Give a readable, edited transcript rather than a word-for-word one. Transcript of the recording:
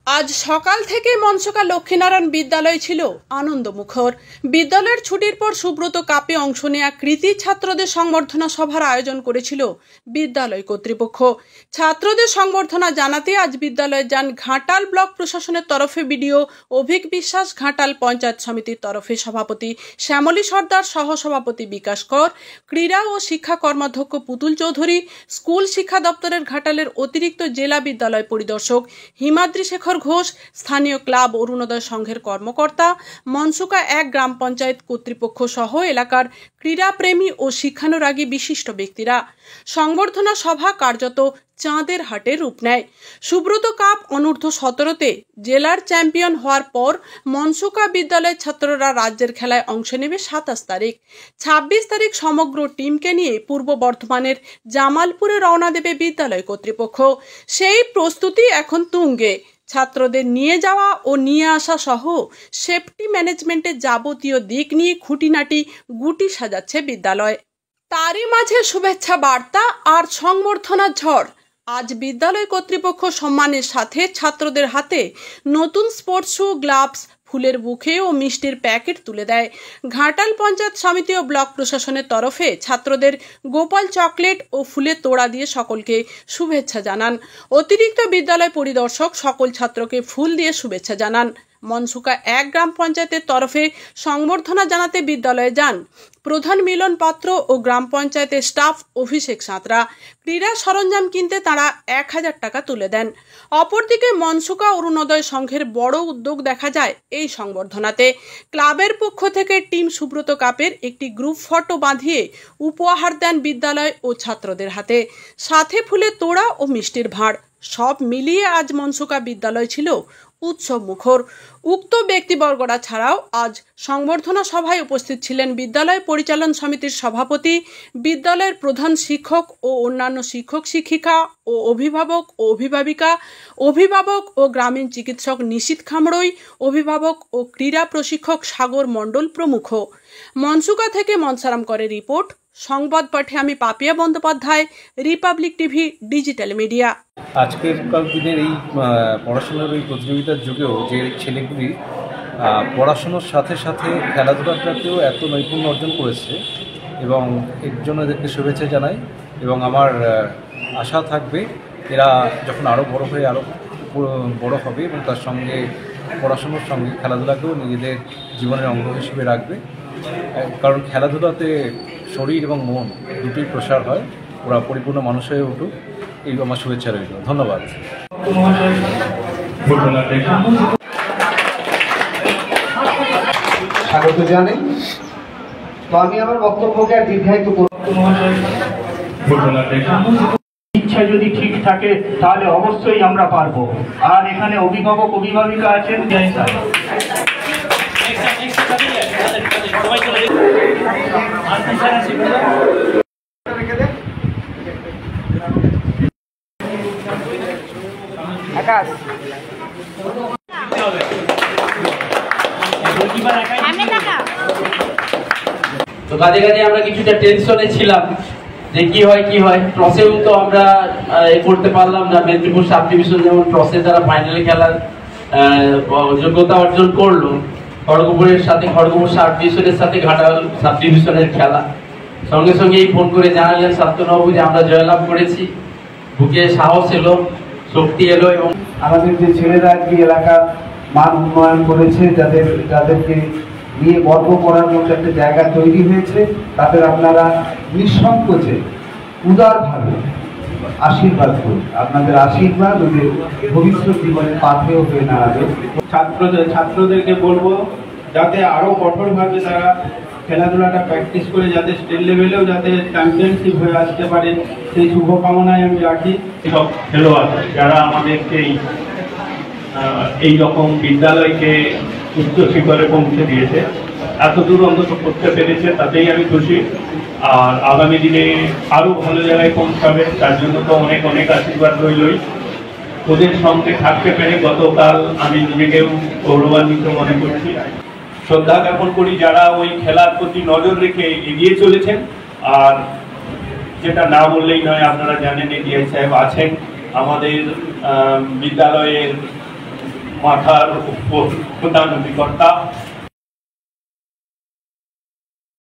আজ সকাল থেকে মনসুকা লক্ষ্মীনারায়ণ বিদ্যালয় ছিল আনন্দমুখর। বিদ্যালয়ের ছুটির পর সুব্রত কাপে অংশ নেওয়া কৃতি ছাত্রদের সংবর্ধনা সভার আয়োজন করেছিল বিদ্যালয় কর্তৃপক্ষ। ছাত্রদের সংবর্ধনা জানাতে আজ বিদ্যালয়ে যান ঘাটাল ব্লক প্রশাসনের তরফে বিডিও অভিক বিশ্বাস, ঘাটাল পঞ্চায়েত সমিতির তরফে সভাপতি শ্যামলী সর্দার, সহসভাপতি বিকাশ কর, ক্রীড়া ও শিক্ষা কর্মাধ্যক্ষ পুতুল চৌধুরী, স্কুল শিক্ষা দপ্তরের ঘাটালের অতিরিক্ত জেলা বিদ্যালয় পরিদর্শক হিমাদ্রি শেখর ঘোষ, স্থানীয় ক্লাব অরুণোদয় সংঘের কর্মকর্তা, মনসুকা 1 গ্রাম পঞ্চায়েত কর্তৃপক্ষ সহ এলাকার ক্রীড়াপ্রেমী ও শিক্ষানুরাগী বিশিষ্ট ব্যক্তিরা। সংবর্ধনা সভা কার্যত চাঁদের হাটে রূপ নেয়। সুব্রত কাপ অনূর্ধ্ব 17-তে জেলার চ্যাম্পিয়ন হওয়ার পর মনসুকা বিদ্যালয়ের ছাত্ররা রাজ্যের খেলায় অংশ নেবে 27 তারিখ। 26 তারিখ সমগ্র টিমকে নিয়ে পূর্ব বর্ধমানের জামালপুরে রওনা দেবে বিদ্যালয় কর্তৃপক্ষ। সেই প্রস্তুতি এখন তুঙ্গে। ছাত্রদের নিয়ে যাওয়া ও নিয়ে আসা সহ সেফটি ম্যানেজমেন্টের যাবতীয় দিক নিয়ে খুঁটিনাটি গুটি সাজাচ্ছে বিদ্যালয়। তারই মাঝে শুভেচ্ছা বার্তা আর সংবর্ধনার ঝড়। আজ বিদ্যালয় কর্তৃপক্ষ সম্মানের সাথে ছাত্রদের হাতে নতুন স্পোর্টস শু, গ্লাভস, ফুলের বুকে ও মিষ্টির প্যাকেট তুলে দেয়। ঘাটাল পঞ্চায়েত সমিতি ও ব্লক প্রশাসনের তরফে ছাত্রদের গোপাল চকলেট ও ফুলের তোড়া দিয়ে সকলকে শুভেচ্ছা জানান। অতিরিক্ত বিদ্যালয় পরিদর্শক সকল ছাত্রকে ফুল দিয়ে শুভেচ্ছা জানান। মনসুকা 1 গ্রাম পঞ্চায়েতের তরফে সংবর্ধনা জানাতে বিদ্যালয়ে যান প্রধান মিলন পাত্র ও গ্রাম পঞ্চায়েতের স্টাফ অভিষেক সাঁতরা। ক্রীড়া সরঞ্জাম কিনতে তারা 1000 টাকা তুলে দেন। অপরদিকে মনসুকা অরুণোদয় সংঘের বড় উদ্যোগ দেখা যায় এই সংবর্ধনাতে। ক্লাবের পক্ষ থেকে টিম সুব্রত কাপের একটি গ্রুপ ফটো বাঁধিয়ে উপহার দেন বিদ্যালয় ও ছাত্রদের হাতে, সাথে ফুলের তোড়া ও মিষ্টির ভাঁড়। সব মিলিয়ে আজ মনসুকা বিদ্যালয় ছিল উৎসব মুখর। উক্ত ব্যক্তিবর্গরা ছাড়াও আজ সংবর্ধনা সভায় উপস্থিত ছিলেন বিদ্যালয় পরিচালন সমিতির সভাপতি, বিদ্যালয়ের প্রধান শিক্ষক ও অন্যান্য শিক্ষক শিক্ষিকা ও অভিভাবক ও অভিভাবিকা, অভিভাবক ও গ্রামীণ চিকিৎসক নিশীথ খামড়ই, অভিভাবক ও ক্রীড়া প্রশিক্ষক সাগর মণ্ডল প্রমুখ। মনসুকা থেকে মনসারাম করে রিপোর্ট। সংবাদ পাঠে আমি Papiya Bandyopadhyay, Republic TV digital media. আজকের দিনের এই পড়াশোনার এই প্রতিযোগিতার যুগেও যে ছেলেগুলি পড়াশোনার সাথে সাথে খেলাধুলাটাতেও এত নৈপুণ্য অর্জন করেছে এবং এর জন্য এদেরকে শুভেচ্ছা জানাই। এবং আমার আশা থাকবে এরা যখন আরও বড় হয়ে আরও বড় হবে এবং তার সঙ্গে পড়াশোনার সঙ্গে খেলাধুলাকেও নিজেদের জীবনের অঙ্গ হিসেবে রাখবে, কারণ খেলাধুলাতে শরীর এবং মন দুটোই প্রসার হয়। ওরা পরিপূর্ণ মানুষ হয়ে উঠুক, এই আমার শুভেচ্ছা রইল। ধন্যবাদ। স্বাগত জানাই। তো আমি আমার বক্তব্যকে আর দীর্ঘায়িত করব। ইচ্ছা যদি ঠিক থাকে তাহলে অবশ্যই আমরা পারবো। আর এখানে অভিভাবক অভিভাবিকা আছেন, আকাশ তো কাজে কাজে আমরা কিছুটা টেনশনে ছিলাম যে কি হয়। টসেও তো আমরা করতে পারলাম না। মেদিনীপুর সাব ডিভিশন যেমন টসে তারা ফাইনালে খেলার যোগ্যতা অর্জন করলো, খড়গপুরের সাথে খড়গপুর সাব ডিভিশনের সাথে ঘাটাল সাব ডিভিশনের খেলা, সঙ্গে সঙ্গেই ফোন করে জানালেন শান্তনবাবু যে আমরা জয়লাভ করেছি। বুকে সাহস এলো, শক্তি এলো এবং আমাদের যে ছেলেরা কি এলাকার মান উন্নয়ন করেছে, যাদেরকে নিয়ে গর্ব করার মতো একটা জায়গা তৈরি হয়েছে, তাদের আপনারা নিঃসংকোচে উদারভাবে আশীর্বাদ করুন। আপনাদের আশীর্বাদ ওদের ভবিষ্যৎ জীবনের পাথেয় হয়ে দাঁড়াবে। ছাত্রদেরকে বলবো যাতে আরো কঠোরভাবে তারা খেলাধুলাটা প্র্যাকটিস করে যাতে স্টেট লেভেলেও যাতে চ্যাম্পিয়নশিপ হয়ে আসতে পারে, সেই শুভকামনায় আমি রাখি। সব খেলোয়াড় যারা আমাদেরকে এই রকম বিদ্যালয়কে উচ্চ শিখরে পৌঁছে দিয়েছে, এতদূর অন্তত করতে পেরেছে, তাতেই আমি খুশি। আর আগামী দিনে আরো ভালো জায়গায় পৌঁছাবে, তার জন্য তো অনেক অনেক আশীর্বাদ রইলই। ওদের সঙ্গে থাকতে পেরে গতকাল আমি নিজেকেও গৌরবান্বিত মনে করছি। শ্রদ্ধা জ্ঞাপন করি যারা ওই খেলার প্রতি নজর রেখে এগিয়ে চলেছেন। আর যেটা না বললেই নয়, আপনারা জানেন এডিআই সাহেব আছেন, আমাদের বিদ্যালয়ের মাথার উপর প্রধান অধিকর্তা